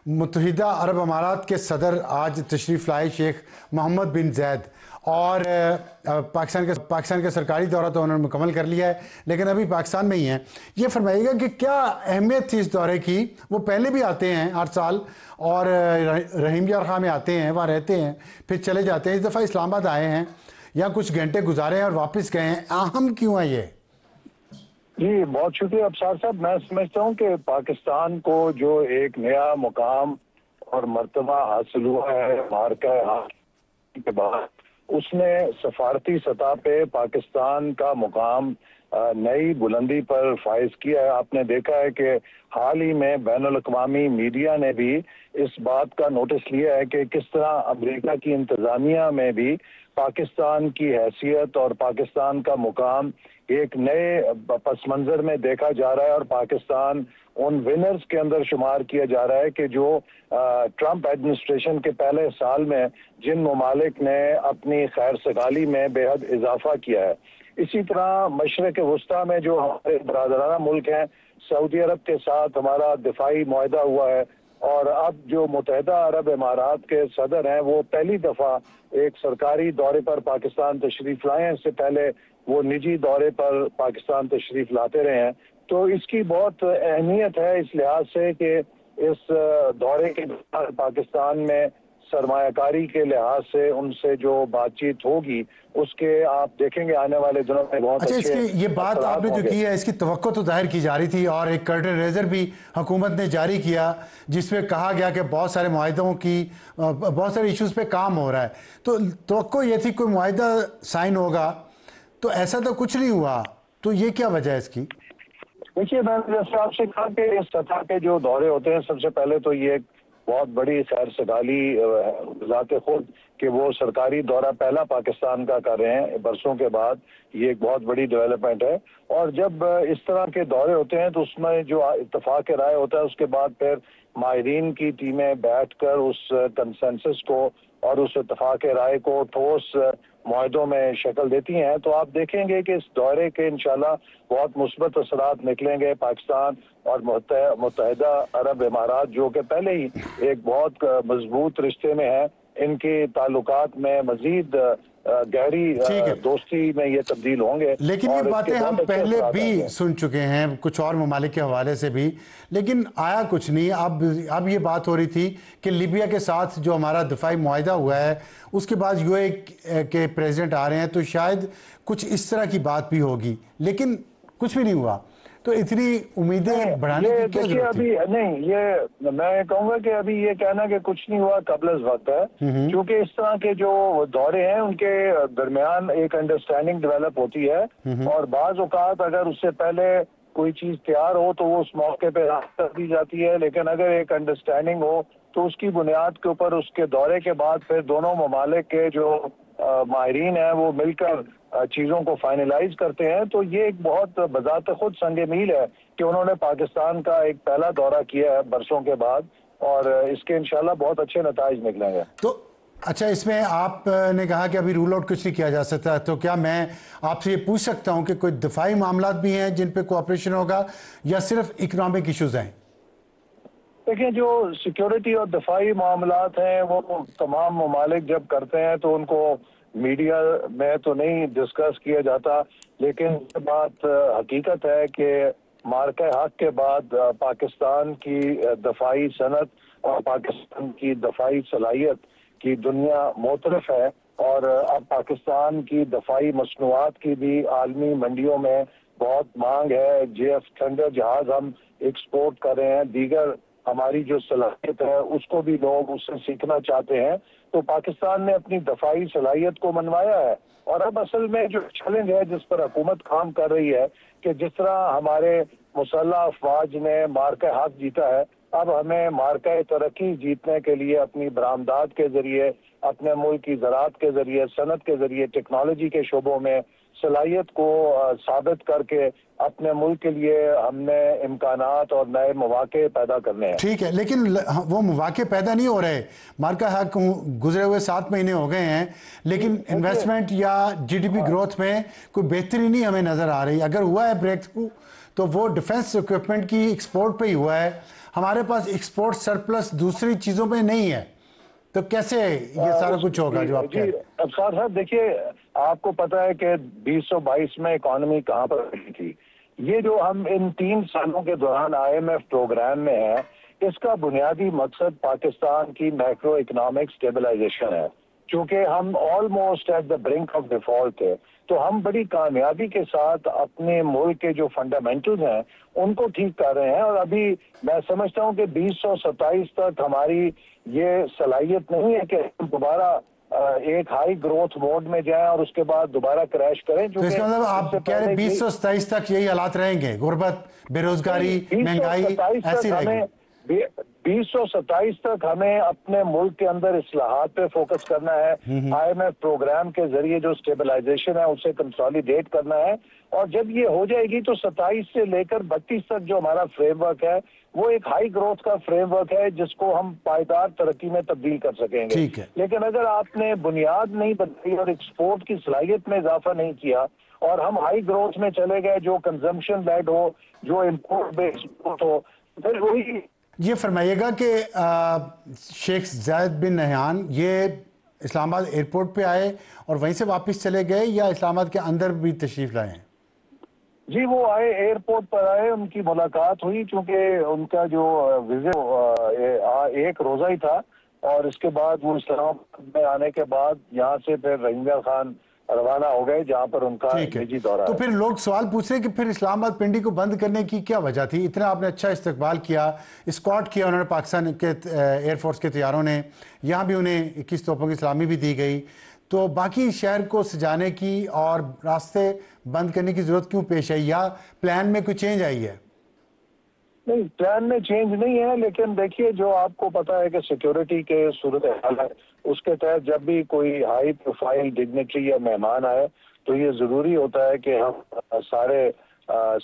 मुत्तहिदा अरब अमारात के सदर आज तशरीफ़ लाए शेख मोहम्मद बिन ज़ैद और पाकिस्तान का सरकारी दौरा तो उन्होंने मुकम्मल कर लिया है, लेकिन अभी पाकिस्तान में ही हैं। ये फरमाइएगा कि क्या अहमियत थी इस दौरे की? वो पहले भी आते हैं हर साल और रहीमयार खां में आते हैं, वहाँ रहते हैं, फिर चले जाते हैं। इस दफ़ा इस्लामाबाद आए हैं, यहाँ कुछ घंटे गुजारे हैं और वापस गए हैं। अहम क्यों है ये? जी बहुत शुक्रिया अफसार साहब। मैं समझता हूँ कि पाकिस्तान को जो एक नया मुकाम और मर्तबा हासिल हुआ है मार्का के बाद, उसने सफारती सतह पे पाकिस्तान का मुकाम नई बुलंदी पर फाइज किया है। आपने देखा है कि हाल ही में बैनुल अक़वामी मीडिया ने भी इस बात का नोटिस लिया है कि किस तरह अमेरिका की इंतजामिया में भी पाकिस्तान की हैसियत और पाकिस्तान का मुकाम एक नए पस मंजर में देखा जा रहा है और पाकिस्तान उन विनर्स के अंदर शुमार किया जा रहा है कि जो ट्रंप एडमिनिस्ट्रेशन के पहले साल में जिन ममालिक ने अपनी खैर सगाली में बेहद इजाफा किया है। इसी तरह मशरक़ वस्ता में जो हमारे बरादराना मुल्क हैं, सऊदी अरब के साथ हमारा दिफाई मुआहदा हुआ है और अब जो मुत्तहिदा अरब इमारात के सदर हैं वो पहली दफ़ा एक सरकारी दौरे पर पाकिस्तान तशरीफ़ लाए हैं। इससे पहले वो निजी दौरे पर पाकिस्तान तशरीफ लाते रहे हैं। तो इसकी बहुत अहमियत है इस लिहाज से कि इस दौरे के दौरान पाकिस्तान में सरमायाकारी के लिहाज से उनसे जो बातचीत होगी उसके आप देखेंगे आने वाले दिनों में बहुत अच्छा, अच्छे इसकी ये बात आपने जो की है इसकी तवक्को तो जाहिर की जा रही थी और एक कर्टन रेजर भी हुकूमत ने जारी किया जिसमें कहा गया कि बहुत सारे मुआहदों की बहुत सारे इश्यूज पे काम हो रहा है। तो तवक्को ये थी कोई मुआहदा साइन होगा, तो ऐसा तो कुछ नहीं हुआ। तो ये क्या वजह है इसकी? देखिए, मैंने जैसे आपसे कहा कि इस सतह के जो दौरे होते हैं, सबसे पहले तो ये बहुत बड़ी खैर सगाली ज़ाते खुद कि वो सरकारी दौरा पहला पाकिस्तान का कर रहे हैं बरसों के बाद, ये एक बहुत बड़ी डेवलपमेंट है। और जब इस तरह के दौरे होते हैं तो उसमें जो इत्तफाक राय होता है उसके बाद फिर माहिरीन की टीमें बैठकर उस कंसेंसस को और उस इत्तफाक राय को ठोस मुआहदों में शक्ल देती हैं। तो आप देखेंगे कि इस दौरे के इंशाल्लाह बहुत मुस्बत असरात निकलेंगे। पाकिस्तान और मुत्तहिदा अरब इमारात जो कि पहले ही एक बहुत मजबूत रिश्ते में है, इनके ताल्लुकात में मजीद गहरी दोस्ती में ये तब्दील होंगे। लेकिन ये बातें हम पहले भी सुन चुके हैं कुछ और ममालिक के हवाले से भी, लेकिन आया कुछ नहीं। अब ये बात हो रही थी कि लीबिया के साथ जो हमारा दिफाई मुआहदा हुआ है उसके बाद यूए के प्रेसिडेंट आ रहे हैं, तो शायद कुछ इस तरह की बात भी होगी, लेकिन कुछ भी नहीं हुआ। तो इतनी उम्मीदें बढ़ाने की क्या जरूरत अभी नहीं, ये मैं कहूँगा कि अभी ये कहना कि कुछ नहीं हुआ कबल वक्त है, क्योंकि इस तरह के जो दौरे हैं उनके दरमियान एक अंडरस्टैंडिंग डेवलप होती है और बाज़ औक़ात अगर उससे पहले कोई चीज़ तैयार हो तो वो उस मौके पर राह कर दी जाती है, लेकिन अगर एक अंडरस्टैंडिंग हो तो उसकी बुनियाद के ऊपर उसके दौरे के बाद फिर दोनों ममालिक के जो माहिरीन हैं वो मिलकर चीज़ों को फाइनलाइज करते हैं। तो ये एक बहुत बजात खुद संगे मील है कि उन्होंने पाकिस्तान का एक पहला दौरा किया है बरसों के बाद और इसके इंशाल्लाह बहुत अच्छे नताइज निकलेंगे। तो अच्छा, इसमें आपने कहा कि अभी रूल आउट कुछ नहीं किया जा सकता, तो क्या मैं आपसे ये पूछ सकता हूँ कि कोई दिफाई मामला भी हैं जिन पे कोऑपरेशन होगा या सिर्फ इकोनॉमिक इशूज़ हैं? देखिए, जो सिक्योरिटी और दफाई मामलात हैं वो तमाम ममालिक जब करते हैं तो उनको मीडिया में तो नहीं डिस्कस किया जाता, लेकिन बात हकीकत है कि मार्का हक के बाद पाकिस्तान की दफाई सनत और पाकिस्तान की दफाई सलाहियत की दुनिया मोतरफ है और अब पाकिस्तान की दफाई मसनूआत की भी आलमी मंडियों में बहुत मांग है। JF थंडर जहाज हम एक्सपोर्ट कर रहे हैं, दीगर हमारी जो सलाहियत है उसको भी लोग उससे सीखना चाहते हैं। तो पाकिस्तान ने अपनी दफाई सलाहियत को मनवाया है और अब असल में जो चैलेंज है जिस पर हुकूमत काम कर रही है कि जिस तरह हमारे मुसल्लह अफवाज ने मार्का हक जीता है, अब हमें मार्का तरक्की जीतने के लिए अपनी बरामदात के जरिए, अपने मुल्क की ज़राअत के जरिए, सनत के जरिए, टेक्नोलॉजी के शोबों में सलाहियत को साबित करके अपने मुल्क के लिए हमने इम्कानात और नए मौके पैदा करने हैं। ठीक है, लेकिन वो मौके पैदा नहीं हो रहे। मार्का हक गुजरे हुए 7 महीने हो गए हैं, लेकिन इन्वेस्टमेंट या GDP ग्रोथ में कोई बेहतरी नहीं हमें नज़र आ रही। अगर हुआ है ब्रेक थ्रू तो वो डिफेंस इक्विपमेंट की एक्सपोर्ट पे ही हुआ है। हमारे पास एक्सपोर्ट सरप्लस दूसरी चीज़ों में नहीं है, तो कैसे ये सारा कुछ होगा जो आप कह रहे हैं? अफसार साहब देखिए, आपको पता है कि 2022 में इकॉनमी कहाँ पर रही थी। ये जो हम इन 3 सालों के दौरान IMF प्रोग्राम में है, इसका बुनियादी मकसद पाकिस्तान की मैक्रो इकोनॉमिक स्टेबलाइजेशन है। क्योंकि हम almost at the brink of default थे, तो हम बड़ी कामयाबी के साथ अपने मुल्क के जो फंडामेंटल्स हैं उनको ठीक कर रहे हैं। और अभी मैं समझता हूं कि 2027 तक हमारी ये सलाहियत नहीं है कि हम दोबारा एक हाई ग्रोथ मोड में जाएं और उसके बाद दोबारा क्रैश करें। तो इसका मतलब आप कह रहे 2027 तक यही हालात रहेंगे, गुर्बत, बेरोजगारी, महंगाई ऐसी रहेगी? 2027 तक हमें अपने मुल्क के अंदर इस्लाहात पे फोकस करना है। IMF प्रोग्राम के जरिए जो स्टेबलाइजेशन है उसे कंसोलिडेट करना है, और जब ये हो जाएगी तो 27 से लेकर 32 तक जो हमारा फ्रेमवर्क है वो एक हाई ग्रोथ का फ्रेमवर्क है जिसको हम पायदार तरक्की में तब्दील कर सकेंगे। ठीक है। लेकिन अगर आपने बुनियाद नहीं बनाई और एक्सपोर्ट की सलाहियत में इजाफा नहीं किया और हम हाई ग्रोथ में चले गए जो कंजम्पशन लेड हो, जो इम्पोर्ट बेस्ड हो, फिर वही। ये फरमाइएगा कि शेख जायद बिन नहयान ये इस्लामाबाद एयरपोर्ट पे आए और वहीं से वापस चले गए या इस्लामाबाद के अंदर भी तशरीफ लाए हैं? जी, वो आए, एयरपोर्ट पर आए, उनकी मुलाकात हुई, क्योंकि उनका जो विजिट एक रोजा ही था, और इसके बाद वो इस्लामाबाद में आने के बाद यहाँ से फिर रहीम खान रवाना हो गए जहाँ पर उनका निजी दौरा। तो फिर लोग सवाल पूछ रहे हैं कि फिर इस्लामाबाद पिंडी को बंद करने की क्या वजह थी? इतना आपने अच्छा इस्तकबाल किया, स्कॉट किया उन्होंने, पाकिस्तान के एयरफोर्स के तैयारों ने, यहाँ भी उन्हें 21 तोपों की सलामी भी दी गई, तो बाकी शहर को सजाने की और रास्ते बंद करने की जरूरत क्यों पेश आई, या प्लान में कोई चेंज आई है? नहीं, प्लान में चेंज नहीं है, लेकिन देखिए जो आपको पता है कि सिक्योरिटी के सूरत हाल है, उसके तहत जब भी कोई हाई प्रोफाइल डिग्नेटरी या मेहमान आए तो ये ज़रूरी होता है कि हम सारे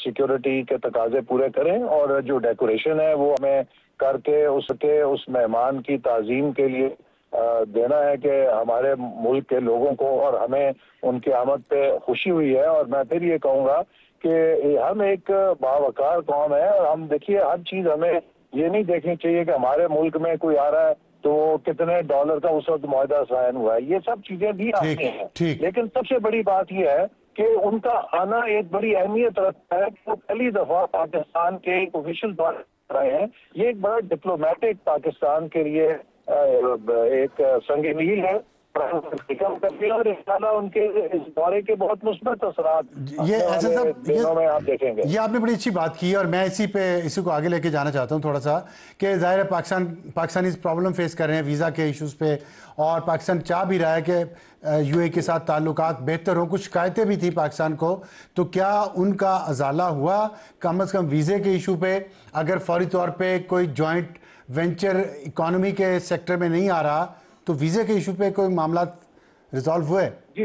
सिक्योरिटी के तकाजे पूरे करें, और जो डेकोरेशन है वो हमें करके उस मेहमान की ताज़ीम के लिए देना है कि हमारे मुल्क के लोगों को और हमें उनकी आमद पे खुशी हुई है। और मैं फिर ये कहूँगा कि हम एक बावकार कौम है, और हम देखिए हर चीज हमें ये नहीं देखनी चाहिए कि हमारे मुल्क में कोई आ रहा है तो कितने डॉलर का उस वक्त मुआहदा साइन हुआ है, ये सब चीजें भी आती हैं। लेकिन सबसे बड़ी बात यह है कि उनका आना एक बड़ी अहमियत रखता है कि वो पहली दफा पाकिस्तान के एक ऑफिशियल दौरे कर रहे हैं। ये एक बड़ा डिप्लोमेटिक पाकिस्तान के लिए एक संग मील है, और इंशाल्लाह उनके इस दौरे के बहुत मुस्बत असरात ये ऐसा सब दिनों में आप देखेंगे। ये आपने बड़ी अच्छी बात की, और मैं इसी को आगे लेके जाना चाहता हूँ थोड़ा सा, कि जाहिर है पाकिस्तानी प्रॉब्लम फेस कर रहे हैं वीज़ा के इश्यूज़ पे, और पाकिस्तान चाह भी रहा है कि UAE के साथ ताल्लुकात बेहतर हों। कुछ शिकायतें भी थी पाकिस्तान को, तो क्या उनका अजाला हुआ कम अज़ कम वीज़े के इशू पे? अगर फौरी तौर पर कोई जॉइंट वेंचर इकॉनमी के सेक्टर में नहीं आ रहा तो वीज़े के इशू पे कोई मामला रिजॉल्व हुए? जी,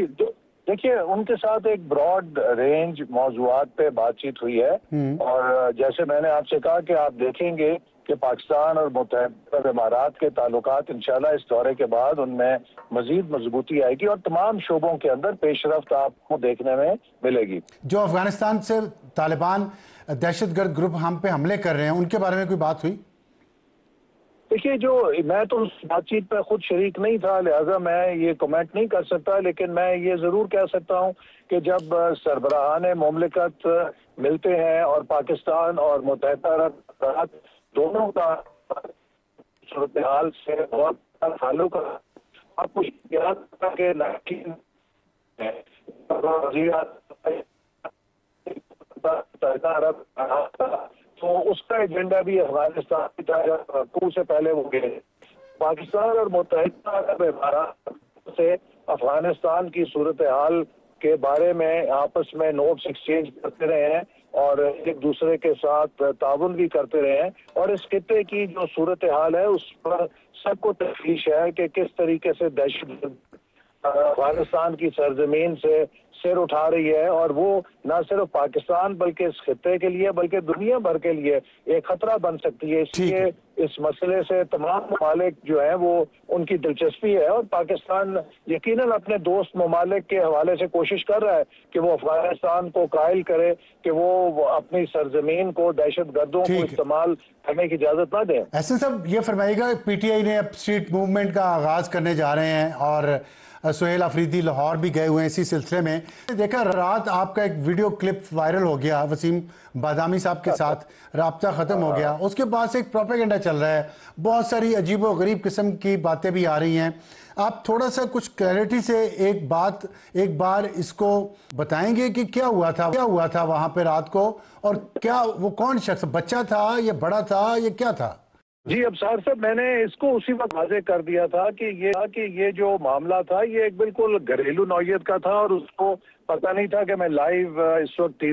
देखिए उनके साथ एक ब्रॉड रेंज मौजूआत पे बातचीत हुई है, और जैसे मैंने आपसे कहा कि आप देखेंगे कि पाकिस्तान और मुत्तहदा अरब इमारात के ताल्लुकात इंशाल्लाह इस दौरे के बाद उनमें मजीद मजबूती आएगी और तमाम शोबों के अंदर पेशरफ्त आपको देखने में मिलेगी। जो अफगानिस्तान से तालिबान दहशतगर्द ग्रुप हम पे हमले कर रहे हैं, उनके बारे में कोई बात हुई? देखिए, जो मैं तो उस बातचीत पर खुद शरीक नहीं था, लिहाजा मैं ये कमेंट नहीं कर सकता, लेकिन मैं ये जरूर कह सकता हूँ कि जब सरबराहान मुमलिकत मिलते हैं और पाकिस्तान और मुत्तहदा अरब इमारात दोनों का सूरत हाल से बहुत ताल्लुक, आपको याद के 19 तो उसका एजेंडा भी अफगानिस्तान की तरफ से पहले वो गए। पाकिस्तान और मुत्तहदा अरब इमारात से अफगानिस्तान की सूरत हाल के बारे में आपस में नोट्स एक्सचेंज करते रहे हैं और एक दूसरे के साथ ताउन भी करते रहे हैं, और इस खित्ते की जो सूरत हाल है उस पर सबको तफ्तीश है कि किस तरीके से दहशत अफगानिस्तान की सरजमीन से सिर उठा रही है, और वो न सिर्फ पाकिस्तान बल्कि इस खित्ते के लिए बल्कि दुनिया भर के लिए एक खतरा बन सकती है। इसलिए इस मसले से तमाम ममालिक जो है वो उनकी दिलचस्पी है, और पाकिस्तान यकीनन अपने दोस्त ममालिक के हवाले से कोशिश कर रहा है कि वो अफगानिस्तान को कायल करे कि वो अपनी सरजमीन को दहशत गर्दों को इस्तेमाल करने की इजाजत ना दें। ऐसे सब ये फरमाइएगा, पीटीआई ने अब स्ट्रीट मूवमेंट का आगाज करने जा रहे हैं और सुहेल अफरीदी लाहौर भी गए हुए हैं इसी सिलसिले में। देखा रात आपका एक वीडियो क्लिप वायरल हो गया, वसीम बादामी साहब के साथ राब्ता ख़त्म हो गया, उसके बाद से एक प्रोपेगेंडा चल रहा है, बहुत सारी अजीब व गरीब किस्म की बातें भी आ रही हैं। आप थोड़ा सा कुछ क्लैरिटी से एक बार इसको बताएंगे कि क्या हुआ था वहाँ पे रात को, और क्या वो कौन शख्स, बच्चा था या बड़ा था या क्या था? जी अबसार साहब, मैंने इसको उसी वक्त वाज़ेह कर दिया था कि ये जो मामला था ये एक बिल्कुल घरेलू नौयत का था, और उसको पता नहीं था कि मैं लाइव इस वक्त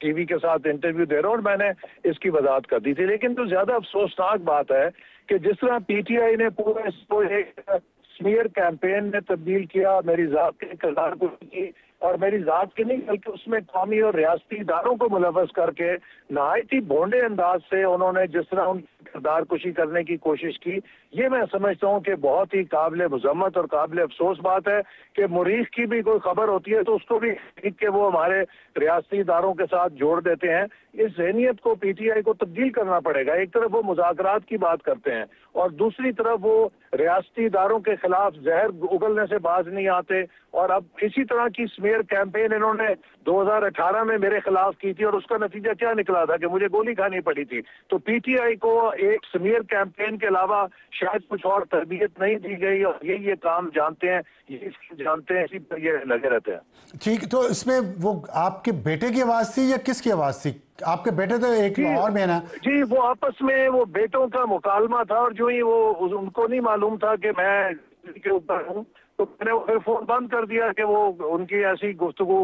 टीवी के साथ इंटरव्यू दे रहा हूँ, और मैंने इसकी वजाहत कर दी थी। लेकिन तो ज्यादा अफसोसनाक बात है कि जिस तरह पीटीआई ने पूरा इसको एक स्मीयर कैंपेन में तब्दील किया, मेरी जात के किरदार को की, और मेरी जात की नहीं बल्कि उसमें कौमी और रियासती इदारों को मुलव्वस करके नहायत ही भोंडे अंदाज से उन्होंने जिस तरह उनकी किरदार कुशी करने की कोशिश की, ये मैं समझता हूँ कि बहुत ही काबिल मजम्मत और काबिल अफसोस बात है कि मुरीख की भी कोई खबर होती है तो उसको भी ठीक के वो हमारे रियासती इदारों के साथ जोड़ देते हैं। इस जहनीत को पीटीआई को तब्दील करना पड़ेगा। एक तरफ वो मुज़ाकरात की बात करते हैं और दूसरी तरफ वो रियासती इदारों के खिलाफ जहर उगलने से बाज नहीं आते, और अब इसी तरह की स्मीयर कैंपेन इन्होंने 2018 में मेरे खिलाफ की थी, और उसका नतीजा क्या निकला था कि मुझे गोली खानी पड़ी थी। तो पीटीआई को एक स्मीयर कैंपेन के अलावा शायद कुछ और तरबियत नहीं दी गई, और ये काम जानते हैं, इसी पर ये लगे रहते हैं। ठीक, तो इसमें वो आपके बेटे की आवाज थी या किसकी आवाज थी? आपके बेटे तो एक लाहौर में है ना? जी, वो आपस में वो बेटों का मुकालमा था, और जो ही वो उनको नहीं मालूम था कि मैं के ऊपर हूँ, तो मैंने फिर फोन बंद कर दिया कि वो उनकी ऐसी गुफ्तगू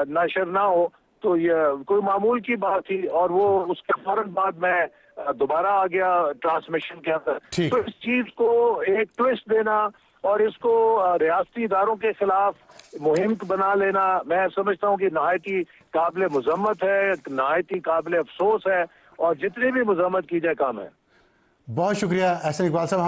नशर ना हो। तो ये कोई मामूल की बात थी, और वो उसके फौरन बाद मैं दोबारा आ गया ट्रांसमिशन के अंदर। तो इस चीज को एक ट्विस्ट देना और इसको रियासती इदारों के खिलाफ मुहिम बना लेना, मैं समझता हूँ कि नहायत ही काबिल मजम्मत है, नहायत ही काबिल अफसोस है, और जितनी भी मजम्मत की जाए काम है। बहुत शुक्रिया एहसन इकबाल साहब।